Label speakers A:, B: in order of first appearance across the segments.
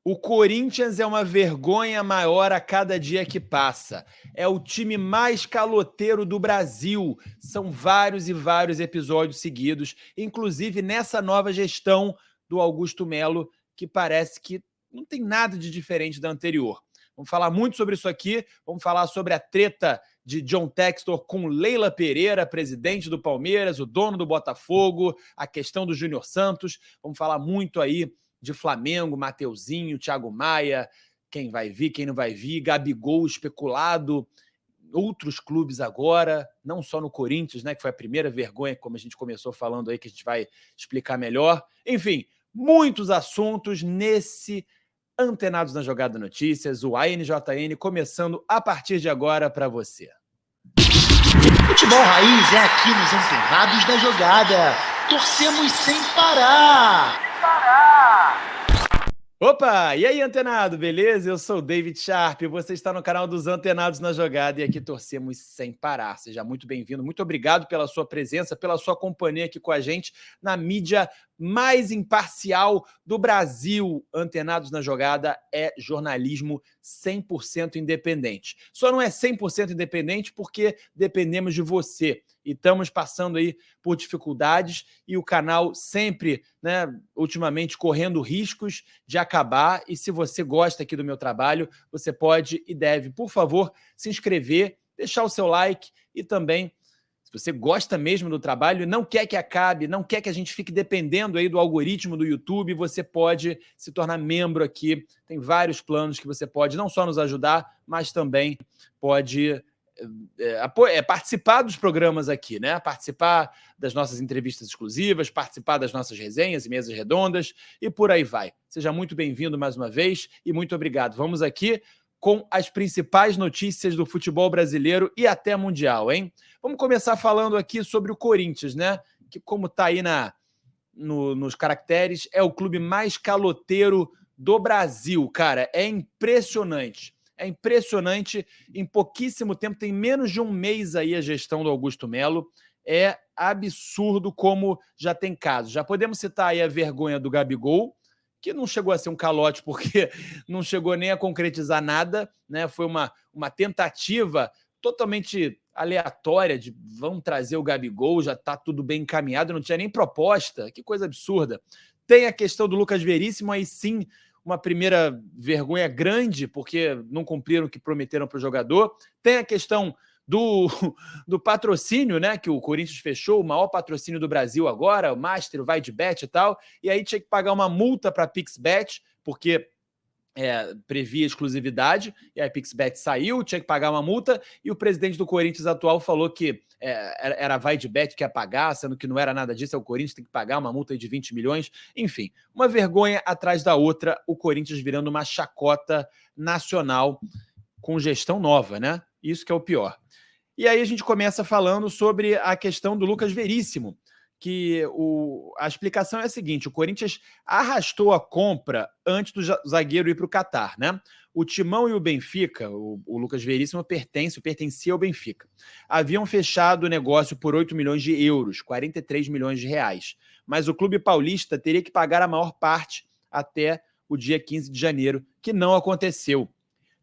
A: O Corinthians é uma vergonha maior a cada dia que passa. É o time mais caloteiro do Brasil. São vários e vários episódios seguidos, inclusive nessa nova gestão do Augusto Melo, que parece que não tem nada de diferente da anterior. Vamos falar muito sobre isso aqui, vamos falar sobre a treta de John Textor com Leila Pereira, presidente do Palmeiras, o dono do Botafogo, a questão do Júnior Santos. Vamos falar muito aí de Flamengo, Mateuzinho, Thiago Maia, quem vai vir, quem não vai vir, Gabigol especulado, outros clubes agora, não só no Corinthians, né, que foi a primeira vergonha, como a gente começou falando aí, que a gente vai explicar melhor. Enfim, muitos assuntos nesse Antenados na Jogada Notícias, o ANJN, começando a partir de agora para você.
B: Futebol Raiz é aqui nos Antenados da Jogada. Torcemos sem parar.
A: Opa! E aí, antenado, beleza? Eu sou o David Sharp, você está no canal dos Antenados na Jogada e aqui torcemos sem parar. Seja muito bem-vindo, muito obrigado pela sua presença, pela sua companhia aqui com a gente na mídia mais imparcial do Brasil. Antenados na Jogada é jornalismo 100% independente. Só não é 100% independente porque dependemos de você. E estamos passando aí por dificuldades e o canal sempre, né, ultimamente correndo riscos de acabar. E se você gosta aqui do meu trabalho, você pode e deve, por favor, se inscrever, deixar o seu like e também, se você gosta mesmo do trabalho e não quer que acabe, não quer que a gente fique dependendo aí do algoritmo do YouTube, você pode se tornar membro aqui. Tem vários planos que você pode não só nos ajudar, mas também pode participar dos programas aqui, né? Participar das nossas entrevistas exclusivas, participar das nossas resenhas e mesas redondas e por aí vai. Seja muito bem-vindo mais uma vez e muito obrigado. Vamos aqui com as principais notícias do futebol brasileiro e até mundial, hein? Vamos começar falando aqui sobre o Corinthians, né? Que, como tá aí nos caracteres, é o clube mais caloteiro do Brasil, cara. É impressionante. É impressionante, em pouquíssimo tempo, tem menos de um mês aí a gestão do Augusto Melo. É absurdo como já tem casos. Já podemos citar aí a vergonha do Gabigol, que não chegou a ser um calote porque não chegou nem a concretizar nada, né? Foi uma tentativa totalmente aleatória de vamos trazer o Gabigol, já está tudo bem encaminhado, não tinha nem proposta, que coisa absurda. Tem a questão do Lucas Veríssimo, aí sim, uma primeira vergonha grande, porque não cumpriram o que prometeram para o jogador. Tem a questão do patrocínio, né? Que o Corinthians fechou, o maior patrocínio do Brasil agora, o Master, o VaideBet e tal, e aí tinha que pagar uma multa para a PixBet, porque previa exclusividade, e a PixBet saiu, tinha que pagar uma multa, e o presidente do Corinthians atual falou que era a VaideBet que ia pagar, sendo que não era nada disso, é o Corinthians tem que pagar uma multa de 20 milhões, enfim, uma vergonha atrás da outra, o Corinthians virando uma chacota nacional com gestão nova, né? Isso que é o pior. E aí a gente começa falando sobre a questão do Lucas Veríssimo, que a explicação é a seguinte: o Corinthians arrastou a compra antes do zagueiro ir para o Catar, né? O Timão e o Benfica, o Lucas Veríssimo pertencia ao Benfica. Haviam fechado o negócio por 8 milhões de euros, 43 milhões de reais. Mas o clube paulista teria que pagar a maior parte até o dia 15 de janeiro, que não aconteceu.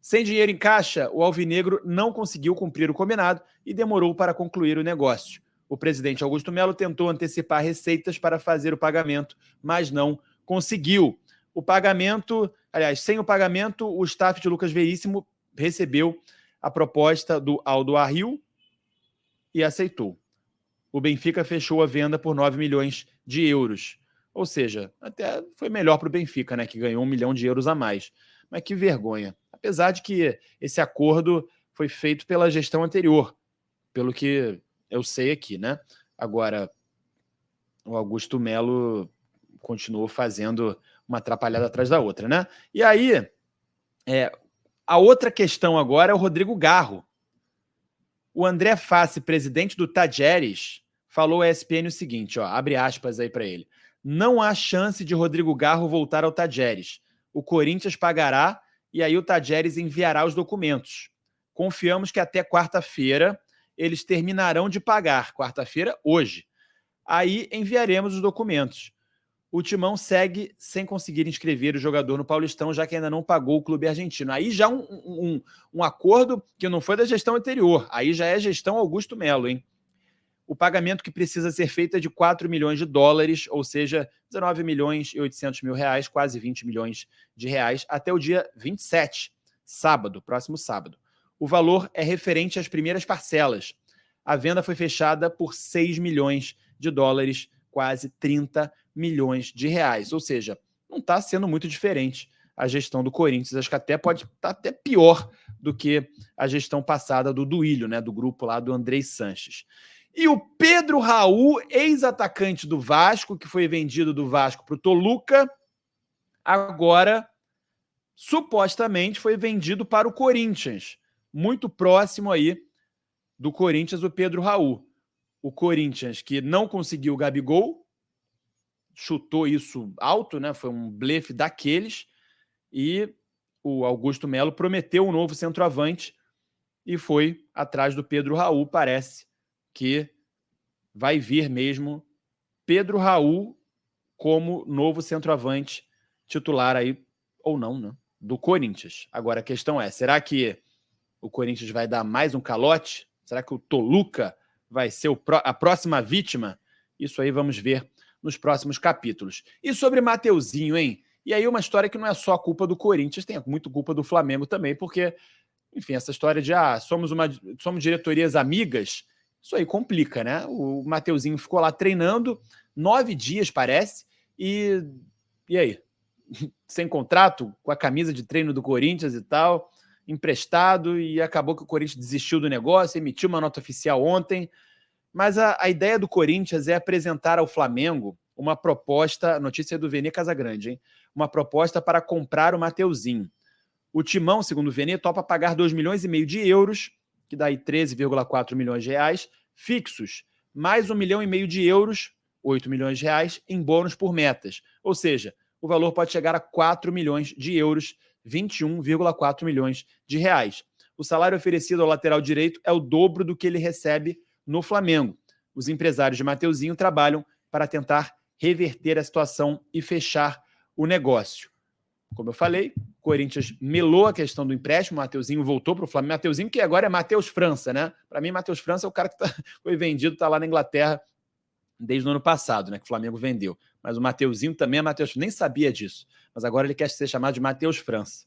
A: Sem dinheiro em caixa, o alvinegro não conseguiu cumprir o combinado e demorou para concluir o negócio. O presidente Augusto Melo tentou antecipar receitas para fazer o pagamento, mas não conseguiu. O pagamento, aliás, sem o pagamento, o staff de Lucas Veríssimo recebeu a proposta do Aldo Arril e aceitou. O Benfica fechou a venda por 9 milhões de euros. Ou seja, até foi melhor para o Benfica, né, que ganhou 1 milhão de euros a mais. Mas que vergonha. Apesar de que esse acordo foi feito pela gestão anterior, pelo que eu sei aqui, né? Agora, o Augusto Melo continuou fazendo uma atrapalhada atrás da outra, né? E aí, a outra questão agora é o Rodrigo Garro. O André Fassi, presidente do Tajeres, falou à ESPN o seguinte, ó, abre aspas aí para ele: não há chance de Rodrigo Garro voltar ao Tajeres. O Corinthians pagará e aí o Tajeres enviará os documentos. Confiamos que até quarta-feira eles terminarão de pagar. Quarta-feira, hoje. Aí enviaremos os documentos. o Timão segue sem conseguir inscrever o jogador no Paulistão, já que ainda não pagou o clube argentino. Aí já um acordo que não foi da gestão anterior, aí já é gestão Augusto Melo, hein? O pagamento que precisa ser feito é de 4 milhões de dólares, ou seja, 19 milhões e 800 mil reais, quase 20 milhões de reais, até o dia 27, sábado, próximo sábado. O valor é referente às primeiras parcelas. A venda foi fechada por 6 milhões de dólares, quase 30 milhões de reais. Ou seja, não está sendo muito diferente a gestão do Corinthians. Acho que até pode estar até pior do que a gestão passada do Duílio, né, do grupo lá do Andrei Sanches. E o Pedro Raul, ex-atacante do Vasco, que foi vendido do Vasco para o Toluca, agora supostamente foi vendido para o Corinthians. Muito próximo aí do Corinthians, o Pedro Raul. O Corinthians que não conseguiu o Gabigol, chutou isso alto, né? Foi um blefe daqueles, e o Augusto Melo prometeu um novo centroavante e foi atrás do Pedro Raul. Parece que vai vir mesmo Pedro Raul como novo centroavante titular aí, ou não, né? Do Corinthians. Agora a questão é, será que o Corinthians vai dar mais um calote? Será que o Toluca vai ser a próxima vítima? Isso aí vamos ver nos próximos capítulos. E sobre Mateuzinho, hein? E aí uma história que não é só culpa do Corinthians, tem muito culpa do Flamengo também, porque, enfim, essa história de somos diretorias amigas, isso aí complica, né? O Mateuzinho ficou lá treinando 9 dias, parece, e aí? Sem contrato, com a camisa de treino do Corinthians e tal, emprestado, e acabou que o Corinthians desistiu do negócio, emitiu uma nota oficial ontem. Mas a ideia do Corinthians é apresentar ao Flamengo uma proposta, notícia do Vene Casagrande, hein? Uma proposta para comprar o Mateuzinho. O Timão, segundo o Vene, topa pagar 2,5 milhões de euros, que dá aí 13,4 milhões de reais, fixos, mais 1,5 milhão de euros, 8 milhões de reais, em bônus por metas. Ou seja, o valor pode chegar a 4 milhões de euros, 21,4 milhões de reais. O salário oferecido ao lateral direito é o dobro do que ele recebe no Flamengo. Os empresários de Mateuzinho trabalham para tentar reverter a situação e fechar o negócio. Como eu falei, o Corinthians melou a questão do empréstimo, o Mateuzinho voltou para o Flamengo. Mateuzinho, que agora é Matheus França, né? Para mim, Matheus França é o cara que foi vendido, está lá na Inglaterra desde o ano passado, né? Que o Flamengo vendeu. Mas o Mateuzinho também é Matheus, nem sabia disso. Mas agora ele quer ser chamado de Matheus França.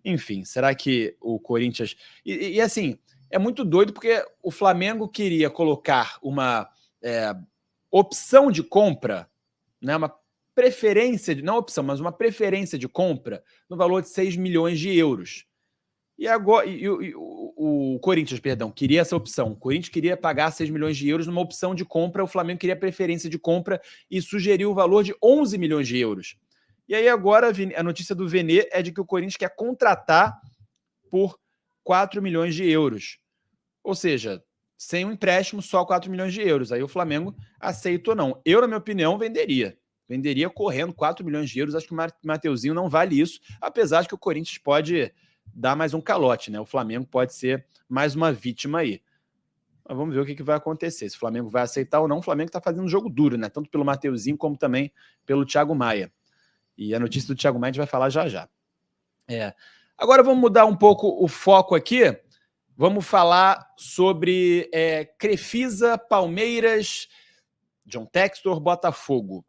A: Enfim, será que o Corinthians... E assim, é muito doido porque o Flamengo queria colocar uma opção de compra, né? Uma preferência, não opção, mas uma preferência de compra no valor de 6 milhões de euros. E agora o Corinthians, perdão, queria essa opção. O Corinthians queria pagar 6 milhões de euros numa opção de compra, o Flamengo queria preferência de compra e sugeriu o valor de 11 milhões de euros. E aí agora a notícia do Vene é de que o Corinthians quer contratar por 4 milhões de euros. Ou seja, sem um empréstimo, só 4 milhões de euros. Aí o Flamengo aceita ou não. Eu, na minha opinião, venderia. Venderia correndo 4 milhões de euros. Acho que o Mateuzinho não vale isso, apesar de que o Corinthians pode dar mais um calote, né? O Flamengo pode ser mais uma vítima aí. Mas vamos ver o que vai acontecer. Se o Flamengo vai aceitar ou não. O Flamengo está fazendo um jogo duro, né? Tanto pelo Mateuzinho como também pelo Thiago Maia. E a notícia do Thiago Maia a gente vai falar já já. Agora vamos mudar um pouco o foco aqui. Vamos falar sobre Crefisa, Palmeiras, John Textor, Botafogo.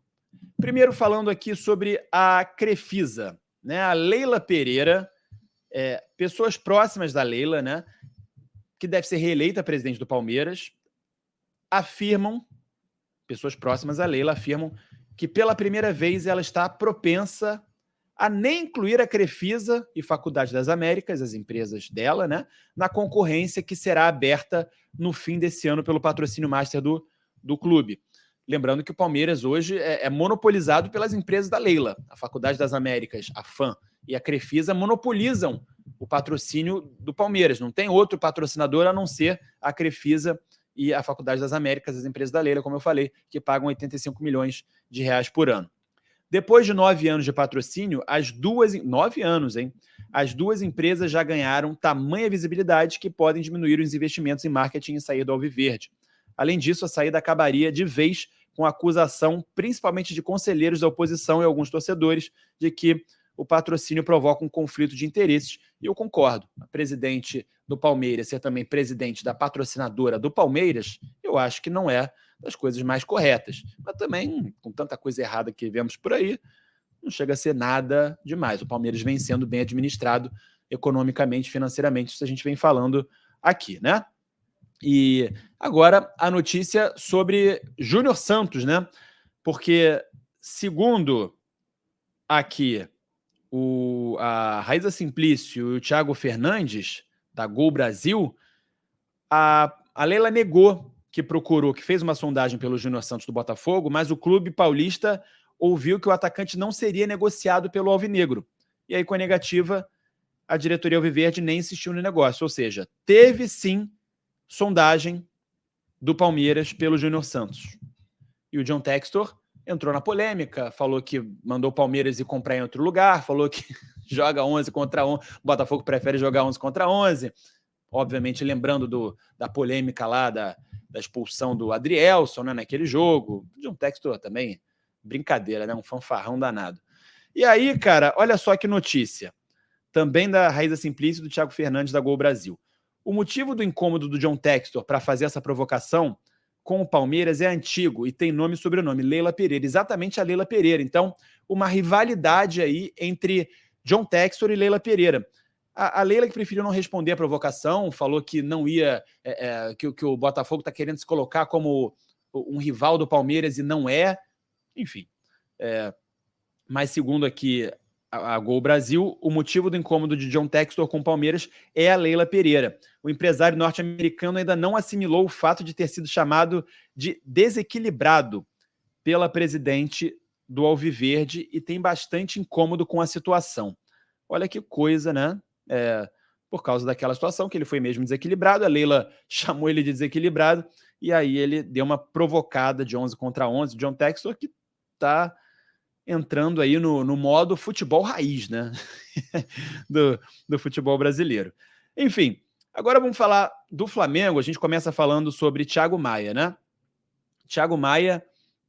A: Primeiro falando aqui sobre a Crefisa, né? A Leila Pereira, pessoas próximas da Leila, né? Que deve ser reeleita presidente do Palmeiras, afirmam, pessoas próximas à Leila afirmam que pela primeira vez ela está propensa a nem incluir a Crefisa e Faculdade das Américas, as empresas dela, né, na concorrência que será aberta no fim desse ano pelo patrocínio master do clube. Lembrando que o Palmeiras hoje é monopolizado pelas empresas da Leila. A Faculdade das Américas, a FAM e a Crefisa monopolizam o patrocínio do Palmeiras. Não tem outro patrocinador a não ser a Crefisa e a Faculdade das Américas, as empresas da Leila, como eu falei, que pagam 85 milhões de reais por ano. Depois de 9 anos de patrocínio, 9 anos, hein? As duas empresas já ganharam tamanha visibilidade que podem diminuir os investimentos em marketing e sair do Alviverde. Além disso, a saída acabaria de vez com a acusação, principalmente de conselheiros da oposição e alguns torcedores, de que o patrocínio provoca um conflito de interesses, e eu concordo. A presidente do Palmeiras ser também presidente da patrocinadora do Palmeiras, eu acho que não é das coisas mais corretas. Mas também, com tanta coisa errada que vemos por aí, não chega a ser nada demais. O Palmeiras vem sendo bem administrado economicamente, financeiramente, isso a gente vem falando aqui, né? E agora a notícia sobre Júnior Santos, né? Porque, segundo aqui a Raíza Simplício e o Thiago Fernandes, da Gol Brasil, a Leila negou que fez uma sondagem pelo Júnior Santos do Botafogo, mas o clube paulista ouviu que o atacante não seria negociado pelo Alvinegro. E aí, com a negativa, a diretoria alviverde nem insistiu no negócio. Ou seja, teve sim sondagem do Palmeiras pelo Júnior Santos. E o John Textor entrou na polêmica, falou que mandou o Palmeiras ir comprar em outro lugar, falou que joga 11 contra 11, o Botafogo prefere jogar 11 contra 11, obviamente lembrando da polêmica lá da expulsão do Adrielson, né, naquele jogo. O John Textor também, brincadeira, né, um fanfarrão danado. E aí, cara, olha só que notícia, também da Raíza Simplício e do Thiago Fernandes da Gol Brasil. O motivo do incômodo do John Textor para fazer essa provocação com o Palmeiras é antigo e tem nome e sobrenome, Leila Pereira, exatamente a Leila Pereira. Então, uma rivalidade aí entre John Textor e Leila Pereira. A Leila, que preferiu não responder a provocação, falou que não ia, que o Botafogo está querendo se colocar como um rival do Palmeiras e não é. Enfim, mas segundo aqui a Gol Brasil, o motivo do incômodo de John Textor com o Palmeiras é a Leila Pereira. O empresário norte-americano ainda não assimilou o fato de ter sido chamado de desequilibrado pela presidente do Alviverde e tem bastante incômodo com a situação. Olha que coisa, né? Por causa daquela situação que ele foi mesmo desequilibrado, a Leila chamou ele de desequilibrado e aí ele deu uma provocada de 11 contra 11, John Textor, que está entrando aí no modo futebol raiz, né? do futebol brasileiro. Enfim, agora vamos falar do Flamengo. A gente começa falando sobre Thiago Maia, né? Thiago Maia,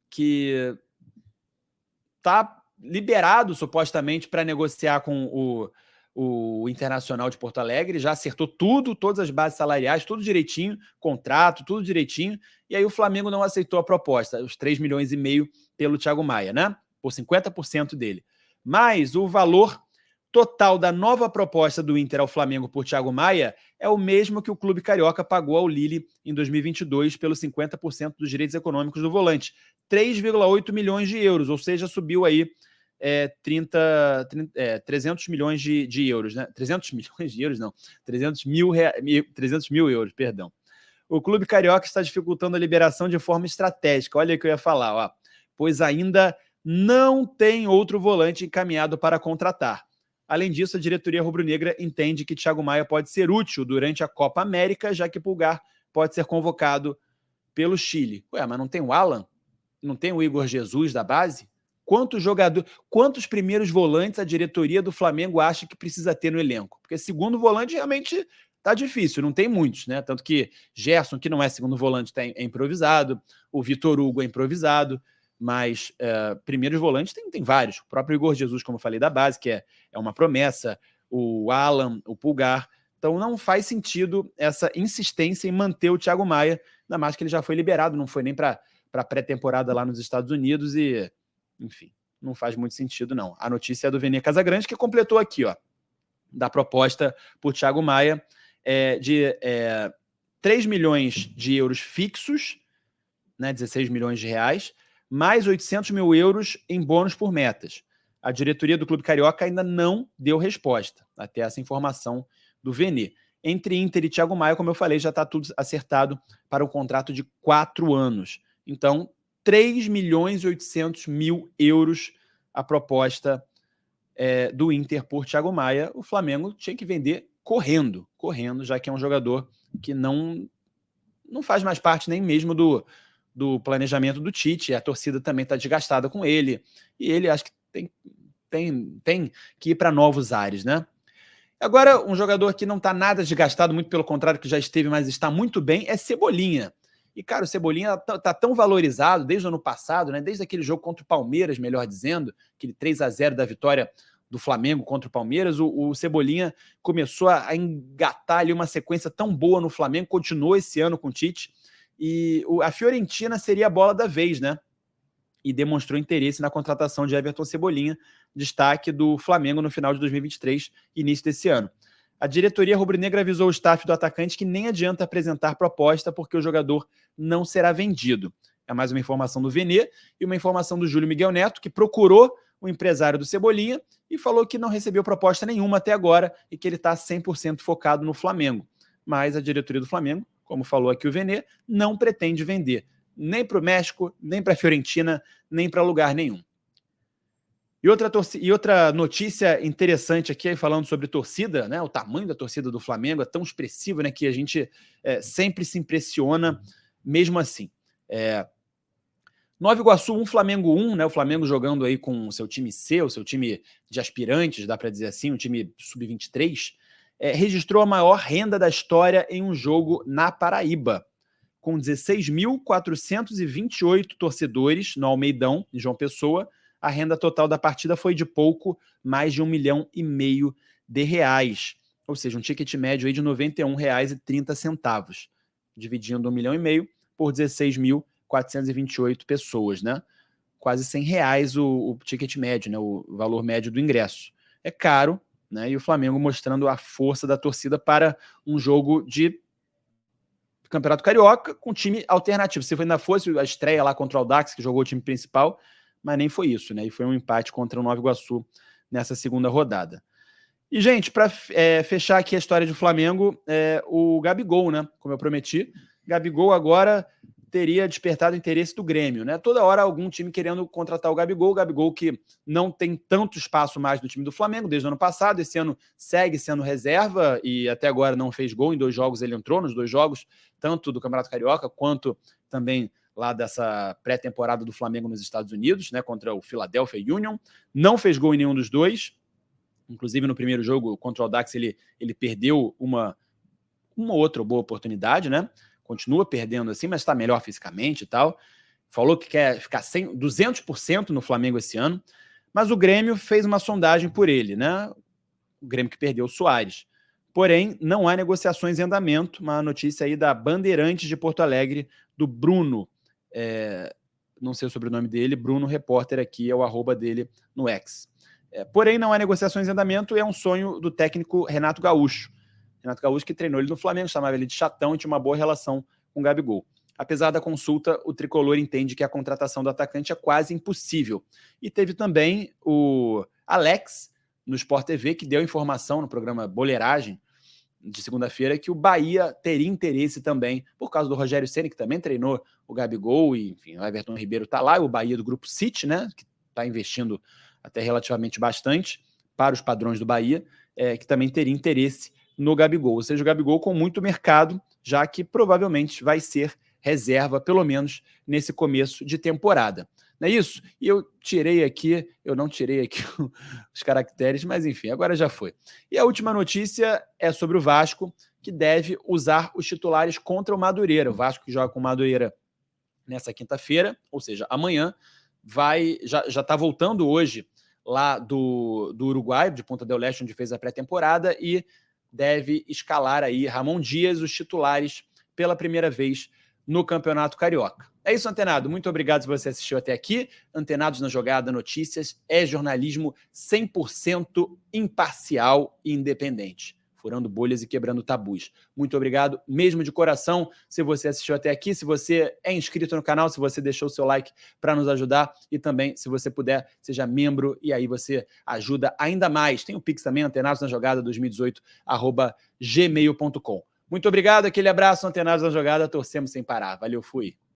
A: que está liberado, supostamente, para negociar com o Internacional de Porto Alegre, já acertou tudo, todas as bases salariais, tudo direitinho, contrato, tudo direitinho, e aí o Flamengo não aceitou a proposta, os 3,5 milhões pelo Thiago Maia, né? Por 50% dele. Mas o valor total da nova proposta do Inter ao Flamengo por Thiago Maia é o mesmo que o clube carioca pagou ao Lille em 2022 pelos 50% dos direitos econômicos do volante. 3,8 milhões de euros, ou seja, subiu aí 300 milhões de euros, né? 300 milhões de euros, não. 300 mil euros, perdão. O clube carioca está dificultando a liberação de forma estratégica. Olha o que eu ia falar, ó. Pois ainda não tem outro volante encaminhado para contratar. Além disso, a diretoria rubro-negra entende que Thiago Maia pode ser útil durante a Copa América, já que Pulgar pode ser convocado pelo Chile. Ué, mas não tem o Alan? Não tem o Igor Jesus da base? Quantos primeiros volantes a diretoria do Flamengo acha que precisa ter no elenco? Porque segundo volante realmente tá difícil, não tem muitos, né? Tanto que Gerson, que não é segundo volante, é improvisado, o Vitor Hugo é improvisado, mas primeiros volantes tem vários. O próprio Igor Jesus, como eu falei, da base, que é uma promessa, o Alan, o Pulgar. Então não faz sentido essa insistência em manter o Thiago Maia, ainda mais que ele já foi liberado, não foi nem para pré-temporada lá nos Estados Unidos e, enfim, não faz muito sentido, não. A notícia é do Vene Casagrande, que completou aqui, ó, da proposta por Thiago Maia de 3 milhões de euros fixos, né, 16 milhões de reais, mais 800 mil euros em bônus por metas. A diretoria do Clube Carioca ainda não deu resposta, até essa informação do Vene. Entre Inter e Thiago Maia, como eu falei, já está tudo acertado para um contrato de 4 anos. Então, 3 milhões e 800 mil euros a proposta do Inter por Thiago Maia. O Flamengo tinha que vender correndo, já que é um jogador que não faz mais parte nem mesmo do planejamento do Tite. A torcida também está desgastada com ele. E ele acho que tem que ir para novos ares, né? Agora, um jogador que não está nada desgastado, muito pelo contrário, que já esteve, mas está muito bem, é Cebolinha, E, cara, o Cebolinha tá tão valorizado desde o ano passado, né? Desde aquele jogo contra o Palmeiras, melhor dizendo, aquele 3-0 da vitória do Flamengo contra o Palmeiras, o Cebolinha começou a engatar ali uma sequência tão boa no Flamengo, continuou esse ano com o Tite, e a Fiorentina seria a bola da vez, né? E demonstrou interesse na contratação de Everton Cebolinha, destaque do Flamengo no final de 2023, início desse ano. A diretoria rubro-negra avisou o staff do atacante que nem adianta apresentar proposta porque o jogador não será vendido. É mais uma informação do Venê e uma informação do Júlio Miguel Neto, que procurou o empresário do Cebolinha e falou que não recebeu proposta nenhuma até agora e que ele está 100% focado no Flamengo. Mas a diretoria do Flamengo, como falou aqui o Venê, não pretende vender nem para o México, nem para a Fiorentina, nem para lugar nenhum. E outra notícia interessante aqui, falando sobre torcida, né? O tamanho da torcida do Flamengo é tão expressivo, né, que a gente sempre se impressiona mesmo assim. Nova Iguaçu 1, Flamengo 1, né? O Flamengo jogando aí com o seu time C, o seu time de aspirantes, dá para dizer assim, um time sub-23, registrou a maior renda da história em um jogo na Paraíba, com 16.428 torcedores no Almeidão, em João Pessoa. A renda total da partida foi de pouco mais de R$1,5 milhão. Ou seja, um ticket médio aí de R$ 91,30, dividindo R$1,5 milhão por 16.428 pessoas, né? Quase R$100 o ticket médio, né? O valor médio do ingresso. É caro, né? E o Flamengo mostrando a força da torcida para um jogo de Campeonato Carioca com time alternativo. Se ainda fosse a estreia lá contra o Audax, que jogou o time principal, mas nem foi isso, né? E foi um empate contra o Nova Iguaçu nessa segunda rodada. E, gente, para fechar aqui a história do Flamengo, o Gabigol, né? Como eu prometi, Gabigol agora teria despertado o interesse do Grêmio, né? Toda hora algum time querendo contratar o Gabigol que não tem tanto espaço mais no time do Flamengo desde o ano passado, esse ano segue sendo reserva e até agora não fez gol, em 2 jogos ele entrou, nos 2 jogos, tanto do Campeonato Carioca quanto também lá dessa pré-temporada do Flamengo nos Estados Unidos, né, contra o Philadelphia Union, não fez gol em nenhum dos dois, inclusive no primeiro jogo contra o Audax ele perdeu uma outra boa oportunidade, né, continua perdendo assim, mas está melhor fisicamente e tal, falou que quer ficar 200% no Flamengo esse ano, mas o Grêmio fez uma sondagem por ele, né, o Grêmio que perdeu o Soares. Porém, não há negociações em andamento, uma notícia aí da Bandeirantes de Porto Alegre, do Bruno, não sei o sobrenome dele, Bruno Repórter aqui, é o @ dele no X. Porém, não há negociações em andamento, é um sonho do técnico Renato Gaúcho. Renato Gaúcho que treinou ele no Flamengo, chamava ele de chatão e tinha uma boa relação com o Gabigol. Apesar da consulta, o tricolor entende que a contratação do atacante é quase impossível. E teve também o Alex, no Sport TV, que deu informação no programa Boleiragem, de segunda-feira, que o Bahia teria interesse também, por causa do Rogério Ceni, que também treinou o Gabigol, e enfim, o Everton Ribeiro está lá, e o Bahia do Grupo City, né, que está investindo até relativamente bastante para os padrões do Bahia, que também teria interesse no Gabigol. Ou seja, o Gabigol com muito mercado, já que provavelmente vai ser reserva, pelo menos nesse começo de temporada. Não é isso? E eu não tirei aqui os caracteres, mas enfim, agora já foi. E a última notícia é sobre o Vasco, que deve usar os titulares contra o Madureira. O Vasco que joga com o Madureira nessa quinta-feira, ou seja, amanhã, já está voltando hoje lá do Uruguai, de Punta del Este, onde fez a pré-temporada, e deve escalar aí Ramon Dias, os titulares, pela primeira vez no Campeonato Carioca. É isso, Antenado. Muito obrigado se você assistiu até aqui. Antenados na Jogada Notícias é jornalismo 100% imparcial e independente, furando bolhas e quebrando tabus. Muito obrigado mesmo de coração se você assistiu até aqui, se você é inscrito no canal, se você deixou o seu like para nos ajudar e também, se você puder, seja membro e aí você ajuda ainda mais. Tem o Pix também, antenadosnajogada2018@gmail.com. Muito obrigado, aquele abraço, Antenados na Jogada, torcemos sem parar. Valeu, fui.